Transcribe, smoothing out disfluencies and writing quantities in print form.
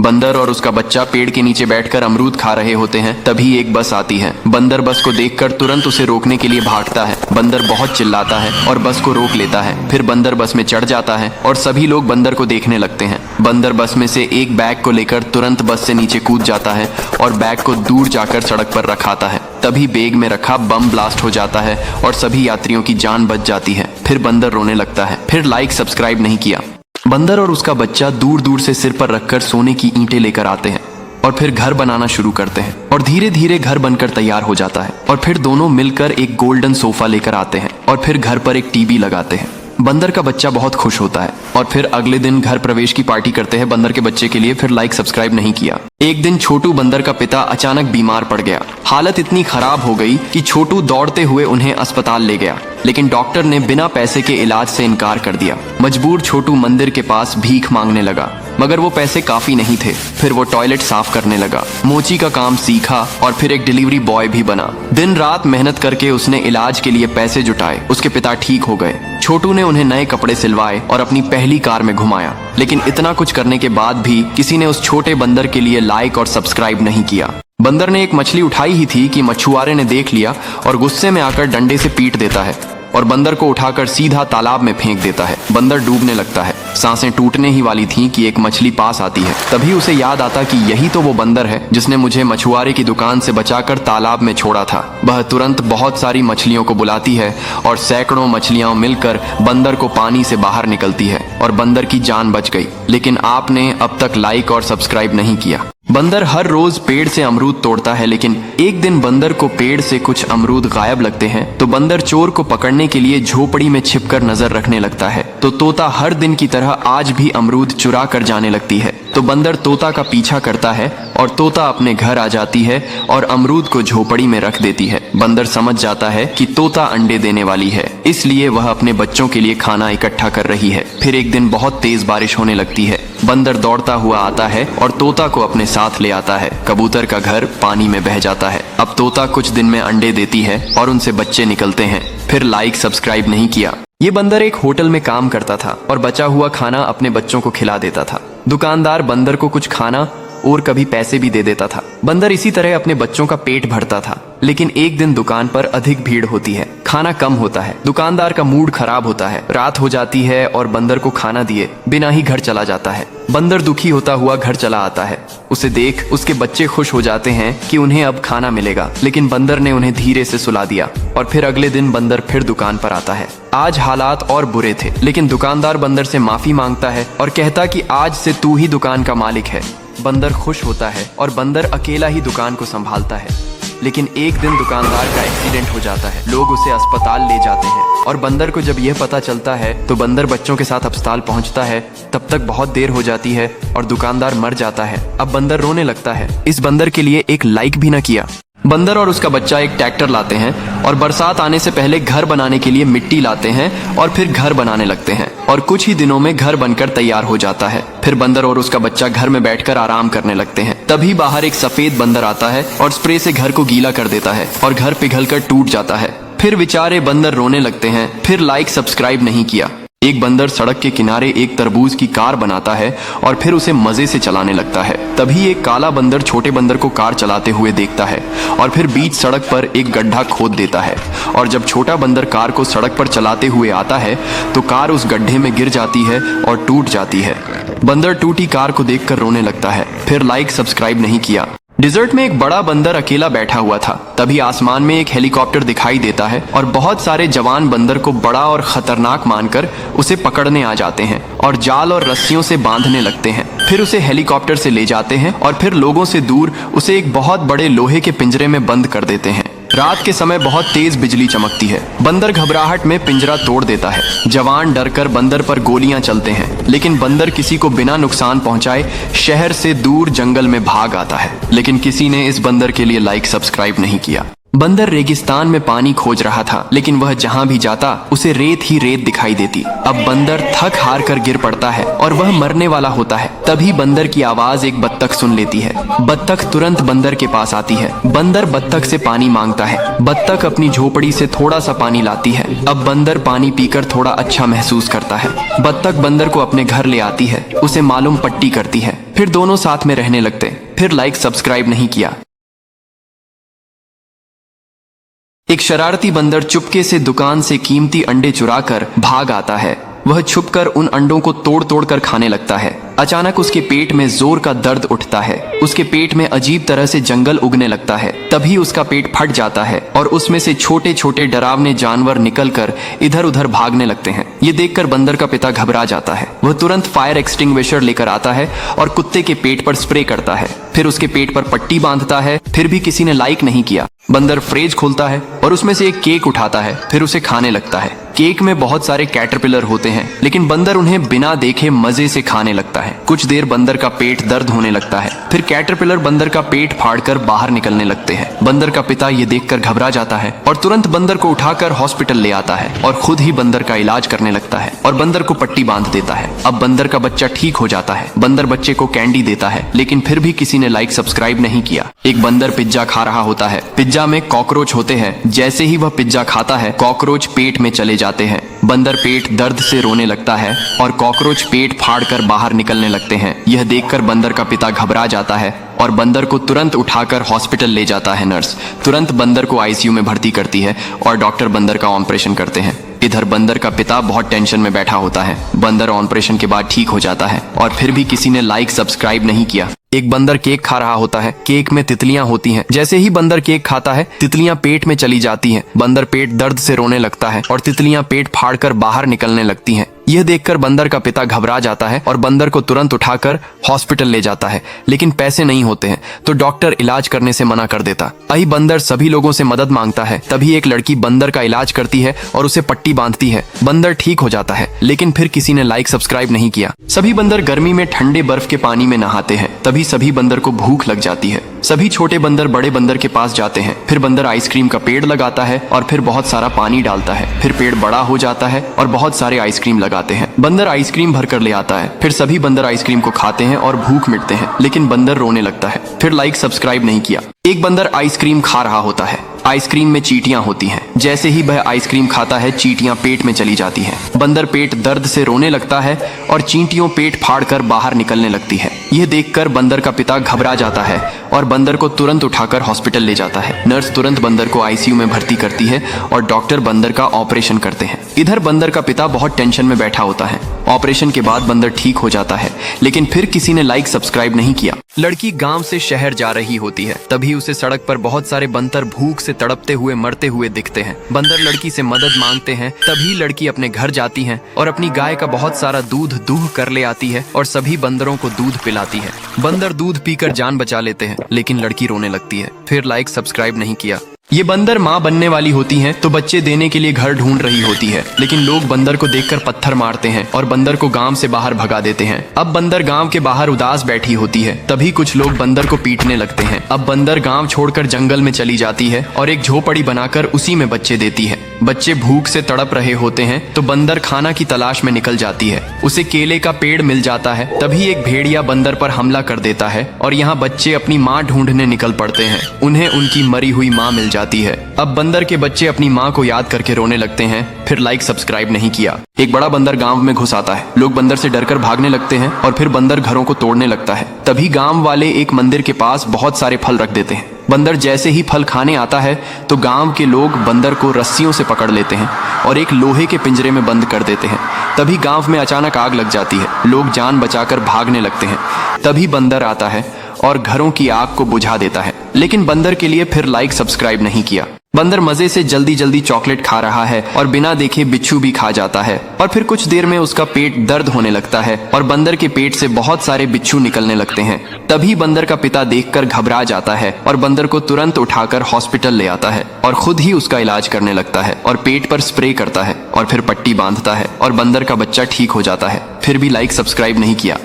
बंदर और उसका बच्चा पेड़ के नीचे बैठकर अमरूद खा रहे होते हैं। तभी एक बस आती है। बंदर बस को देखकर तुरंत उसे रोकने के लिए भागता है। बंदर बहुत चिल्लाता है और बस को रोक लेता है। फिर बंदर बस में चढ़ जाता है और सभी लोग बंदर को देखने लगते हैं। बंदर बस में से एक बैग को लेकर तुरंत बस से नीचे कूद जाता है और बैग को दूर जाकर सड़क पर रखाता है। तभी बैग में रखा बम ब्लास्ट हो जाता है और सभी यात्रियों की जान बच जाती है। फिर बंदर रोने लगता है। फिर लाइक सब्सक्राइब नहीं किया। बंदर और उसका बच्चा दूर दूर से सिर पर रखकर सोने की ईंटें लेकर आते हैं और फिर घर बनाना शुरू करते हैं और धीरे धीरे घर बनकर तैयार हो जाता है। और फिर दोनों मिलकर एक गोल्डन सोफा लेकर आते हैं और फिर घर पर एक टीवी लगाते हैं। बंदर का बच्चा बहुत खुश होता है और फिर अगले दिन घर प्रवेश की पार्टी करते हैं बंदर के बच्चे के लिए। फिर लाइक सब्सक्राइब नहीं किया। एक दिन छोटू बंदर का पिता अचानक बीमार पड़ गया। हालत इतनी खराब हो गई कि छोटू दौड़ते हुए उन्हें अस्पताल ले गया, लेकिन डॉक्टर ने बिना पैसे के इलाज से इनकार कर दिया। मजबूर छोटू मंदिर के पास भीख मांगने लगा, मगर वो पैसे काफी नहीं थे। फिर वो टॉयलेट साफ करने लगा, मोची का काम सीखा और फिर एक डिलीवरी बॉय भी बना। दिन रात मेहनत करके उसने इलाज के लिए पैसे जुटाए। उसके पिता ठीक हो गए। छोटू ने उन्हें नए कपड़े सिलवाए और अपनी पहली कार में घुमाया। लेकिन इतना कुछ करने के बाद भी किसी ने उस छोटे बंदर के लिए लाइक और सब्सक्राइब नहीं किया। बंदर ने एक मछली उठाई ही थी कि मछुआरे ने देख लिया और गुस्से में आकर डंडे से पीट देता है और बंदर को उठाकर सीधा तालाब में फेंक देता है। बंदर डूबने लगता है। सांसें टूटने ही वाली थीं कि एक मछली पास आती है। तभी उसे याद आता कि यही तो वो बंदर है जिसने मुझे मछुआरे की दुकान से बचाकर तालाब में छोड़ा था। वह तुरंत बहुत सारी मछलियों को बुलाती है और सैकड़ों मछलियां मिलकर बंदर को पानी से बाहर निकलती है और बंदर की जान बच गई। लेकिन आपने अब तक लाइक और सब्सक्राइब नहीं किया। बंदर हर रोज पेड़ से अमरूद तोड़ता है, लेकिन एक दिन बंदर को पेड़ से कुछ अमरूद गायब लगते हैं। तो बंदर चोर को पकड़ने के लिए झोपड़ी में छिपकर नजर रखने लगता है। तो तोता हर दिन की तरह आज भी अमरूद चुरा कर जाने लगती है। तो बंदर तोता का पीछा करता है और तोता अपने घर आ जाती है और अमरूद को झोपड़ी में रख देती है। बंदर समझ जाता है कि तोता अंडे देने वाली है, इसलिए वह अपने बच्चों के लिए खाना इकट्ठा कर रही है। फिर एक दिन बहुत तेज बारिश होने लगती है। बंदर दौड़ता हुआ आता है और तोता को अपने साथ ले आता है। कबूतर का घर पानी में बह जाता है। अब तोता कुछ दिन में अंडे देती है और उनसे बच्चे निकलते हैं। फिर लाइक सब्सक्राइब नहीं किया। ये बंदर एक होटल में काम करता था और बचा हुआ खाना अपने बच्चों को खिला देता था। दुकानदार बंदर को कुछ खाना और कभी पैसे भी दे देता था। बंदर इसी तरह अपने बच्चों का पेट भरता था। लेकिन एक दिन दुकान पर अधिक भीड़ होती है, खाना कम होता है। दुकानदार का मूड खराब होता है। रात हो जाती है और बंदर को खाना दिए बिना ही घर चला जाता है। बंदर दुखी होता हुआ घर चला आता है। उसे देख उसके बच्चे खुश हो जाते हैं कि उन्हें अब खाना मिलेगा, लेकिन बंदर ने उन्हें धीरे से सुला दिया। और फिर अगले दिन बंदर फिर दुकान पर आता है। आज हालात और बुरे थे, लेकिन दुकानदार बंदर से माफी मांगता है और कहता कि आज से तू ही दुकान का मालिक है। बंदर खुश होता है और बंदर अकेला ही दुकान को संभालता है। लेकिन एक दिन दुकानदार का एक्सीडेंट हो जाता है। लोग उसे अस्पताल ले जाते हैं और बंदर को जब यह पता चलता है तो बंदर बच्चों के साथ अस्पताल पहुंचता है। तब तक बहुत देर हो जाती है और दुकानदार मर जाता है। अब बंदर रोने लगता है। इस बंदर के लिए एक लाइक भी ना किया। बंदर और उसका बच्चा एक ट्रैक्टर लाते हैं और बरसात आने से पहले घर बनाने के लिए मिट्टी लाते हैं और फिर घर बनाने लगते हैं और कुछ ही दिनों में घर बनकर तैयार हो जाता है। फिर बंदर और उसका बच्चा घर में बैठकर आराम करने लगते हैं। तभी बाहर एक सफेद बंदर आता है और स्प्रे से घर को गीला कर देता है और घर पिघलकर टूट जाता है। फिर बेचारे बंदर रोने लगते हैं। फिर लाइक सब्सक्राइब नहीं किया। एक बंदर सड़क के किनारे एक तरबूज की कार बनाता है और फिर उसे मजे से चलाने लगता है। तभी एक काला बंदर छोटे बंदर को कार चलाते हुए देखता है और फिर बीच सड़क पर एक गड्ढा खोद देता है। और जब छोटा बंदर कार को सड़क पर चलाते हुए आता है तो कार उस गड्ढे में गिर जाती है और टूट जाती है। बंदर टूटी कार को देखकर रोने लगता है। फिर लाइक सब्सक्राइब नहीं किया। डिजर्ट में एक बड़ा बंदर अकेला बैठा हुआ था। तभी आसमान में एक हेलीकॉप्टर दिखाई देता है और बहुत सारे जवान बंदर को बड़ा और खतरनाक मानकर उसे पकड़ने आ जाते हैं और जाल और रस्सियों से बांधने लगते हैं। फिर उसे हेलीकॉप्टर से ले जाते हैं और फिर लोगों से दूर उसे एक बहुत बड़े लोहे के पिंजरे में बंद कर देते हैं। रात के समय बहुत तेज बिजली चमकती है। बंदर घबराहट में पिंजरा तोड़ देता है। जवान डरकर बंदर पर गोलियां चलते हैं, लेकिन बंदर किसी को बिना नुकसान पहुंचाए शहर से दूर जंगल में भाग आता है। लेकिन किसी ने इस बंदर के लिए लाइक सब्सक्राइब नहीं किया। बंदर रेगिस्तान में पानी खोज रहा था, लेकिन वह जहाँ भी जाता उसे रेत ही रेत दिखाई देती। अब बंदर थक हार कर गिर पड़ता है और वह मरने वाला होता है। तभी बंदर की आवाज एक बत्तख सुन लेती है। बत्तख तुरंत बंदर के पास आती है। बंदर बत्तख से पानी मांगता है। बत्तख अपनी झोपड़ी से थोड़ा सा पानी लाती है। अब बंदर पानी पीकर थोड़ा अच्छा महसूस करता है। बत्तख बंदर को अपने घर ले आती है, उसे मालूम पट्टी करती है, फिर दोनों साथ में रहने लगते। फिर लाइक सब्सक्राइब नहीं किया। एक शरारती बंदर चुपके से दुकान से कीमती अंडे चुराकर भाग आता है। वह छुपकर उन अंडों को तोड़ तोड़ कर खाने लगता है। अचानक उसके पेट में जोर का दर्द उठता है। उसके पेट में अजीब तरह से जंगल उगने लगता है। तभी उसका पेट फट जाता है और उसमें से छोटे छोटे डरावने जानवर निकलकर इधर उधर भागने लगते हैं। ये देखकर बंदर का पिता घबरा जाता है। वह तुरंत फायर एक्सटिंग्विशर लेकर आता है और कुत्ते के पेट पर स्प्रे करता है। फिर उसके पेट पर पट्टी बांधता है। फिर भी किसी ने लाइक नहीं किया। बंदर फ्रिज खोलता है और उसमें से एक केक उठाता है, फिर उसे खाने लगता है। केक में बहुत सारे कैटरपिलर होते हैं, लेकिन बंदर उन्हें बिना देखे मजे से खाने लगता है। कुछ देर बंदर का पेट दर्द होने लगता है। फिर कैटरपिलर बंदर का पेट फाड़कर बाहर निकलने लगते हैं। बंदर का पिता ये देखकर घबरा जाता है और तुरंत बंदर को उठाकर हॉस्पिटल ले आता है और खुद ही बंदर का इलाज करने लगता है और बंदर को पट्टी बांध देता है। अब बंदर का बच्चा ठीक हो जाता है। बंदर बच्चे को कैंडी देता है, लेकिन फिर भी किसी ने लाइक सब्सक्राइब नहीं किया। एक बंदर पिज्जा खा रहा होता है। पिज्जा में कॉकरोच होते हैं। जैसे ही वह पिज्जा खाता है, कॉकरोच पेट में चले जाते हैं। बंदर पेट दर्द से रोने लगता है और कॉकरोच पेट फाड़कर बाहर निकलने लगते हैं। यह देखकर बंदर का पिता घबरा जाता है और बंदर को तुरंत उठाकर हॉस्पिटल ले जाता है। नर्स तुरंत बंदर को आईसीयू में भर्ती करती है और डॉक्टर बंदर का ऑपरेशन करते हैं। इधर बंदर का पिता बहुत टेंशन में बैठा होता है। बंदर ऑपरेशन के बाद ठीक हो जाता है और फिर भी किसी ने लाइक सब्सक्राइब नहीं किया। एक बंदर केक खा रहा होता है। केक में तितलियां होती हैं। जैसे ही बंदर केक खाता है, तितलियां पेट में चली जाती हैं। बंदर पेट दर्द से रोने लगता है और तितलियां पेट फाड़कर बाहर निकलने लगती हैं। यह देखकर बंदर का पिता घबरा जाता है और बंदर को तुरंत उठाकर हॉस्पिटल ले जाता है, लेकिन पैसे नहीं होते हैं तो डॉक्टर इलाज करने से मना कर देता। आई बंदर सभी लोगों से मदद मांगता है। तभी एक लड़की बंदर का इलाज करती है और उसे पट्टी बांधती है। बंदर ठीक हो जाता है, लेकिन फिर किसी ने लाइक सब्सक्राइब नहीं किया। सभी बंदर गर्मी में ठंडे बर्फ के पानी में नहाते हैं। तभी सभी बंदर को भूख लग जाती है। सभी छोटे बंदर बड़े बंदर के पास जाते हैं। फिर बंदर आइसक्रीम का पेड़ लगाता है और फिर बहुत सारा पानी डालता है। फिर पेड़ बड़ा हो जाता है और बहुत सारे आइसक्रीम लगाते हैं। बंदर आइसक्रीम भर कर ले आता है। फिर सभी बंदर आइसक्रीम को खाते हैं और भूख मिटते हैं, लेकिन बंदर रोने लगता है। फिर लाइक सब्सक्राइब नहीं किया। एक बंदर आइसक्रीम खा रहा होता है। आइसक्रीम में चींटियां होती हैं। जैसे ही वह आइसक्रीम खाता है, चींटियां पेट में चली जाती हैं। बंदर पेट दर्द से रोने लगता है और चींटियों पेट फाड़कर बाहर निकलने लगती है। यह देखकर बंदर का पिता घबरा जाता है और बंदर को तुरंत उठाकर हॉस्पिटल ले जाता है। नर्स तुरंत बंदर को आईसीयू में भर्ती करती है और डॉक्टर बंदर का ऑपरेशन करते हैं। इधर बंदर का पिता बहुत टेंशन में बैठा होता है। ऑपरेशन के बाद बंदर ठीक हो जाता है, लेकिन फिर किसी ने लाइक सब्सक्राइब नहीं किया। लड़की गांव से शहर जा रही होती है। तभी उसे सड़क पर बहुत सारे बंदर भूख से तड़पते हुए मरते हुए दिखते हैं। बंदर लड़की से मदद मांगते हैं। तभी लड़की अपने घर जाती है और अपनी गाय का बहुत सारा दूध दूह कर ले आती है और सभी बंदरों को दूध पिलाती है। बंदर दूध पीकर जान बचा लेते हैं, लेकिन लड़की रोने लगती है। फिर लाइक सब्सक्राइब नहीं किया। ये बंदर माँ बनने वाली होती हैं, तो बच्चे देने के लिए घर ढूंढ रही होती है, लेकिन लोग बंदर को देखकर पत्थर मारते हैं और बंदर को गांव से बाहर भगा देते हैं। अब बंदर गांव के बाहर उदास बैठी होती है। तभी कुछ लोग बंदर को पीटने लगते हैं। अब बंदर गांव छोड़कर जंगल में चली जाती है और एक झोपड़ी बनाकर उसी में बच्चे देती है। बच्चे भूख से तड़प रहे होते हैं, तो बंदर खाना की तलाश में निकल जाती है। उसे केले का पेड़ मिल जाता है। तभी एक भेड़िया बंदर पर हमला कर देता है और यहाँ बच्चे अपनी माँ ढूंढने निकल पड़ते हैं। उन्हें उनकी मरी हुई माँ मिल जाती है। अब बंदर के बच्चे अपनी माँ को याद करके रोने लगते हैं। फिर लाइक सब्सक्राइब नहीं किया। एक बड़ा बंदर गांव में घुस आता है। लोग बंदर से डरकर भागने लगते हैं और फिर बंदर घरों को तोड़ने लगता है। तभी गांव वाले एक मंदिर के पास बहुत सारे फल रख देते हैं। बंदर जैसे ही फल खाने आता है, तो गांव के लोग बंदर को रस्सियों से पकड़ लेते हैं और एक लोहे के पिंजरे में बंद कर देते हैं। तभी गांव में अचानक आग लग जाती है। लोग जान बचाकर भागने लगते हैं। तभी बंदर आता है और घरों की आग को बुझा देता है, लेकिन बंदर के लिए फिर लाइक सब्सक्राइब नहीं किया। बंदर मजे से जल्दी जल्दी चॉकलेट खा रहा है और बिना देखे बिच्छू भी खा जाता है और फिर कुछ देर में उसका पेट दर्द होने लगता है और बंदर के पेट से बहुत सारे बिच्छू निकलने लगते हैं। तभी बंदर का पिता देखकर घबरा जाता है और बंदर को तुरंत उठाकर हॉस्पिटल ले आता है और खुद ही उसका इलाज करने लगता है और पेट पर स्प्रे करता है और फिर पट्टी बांधता है और बंदर का बच्चा ठीक हो जाता है। फिर भी लाइक सब्सक्राइब नहीं किया।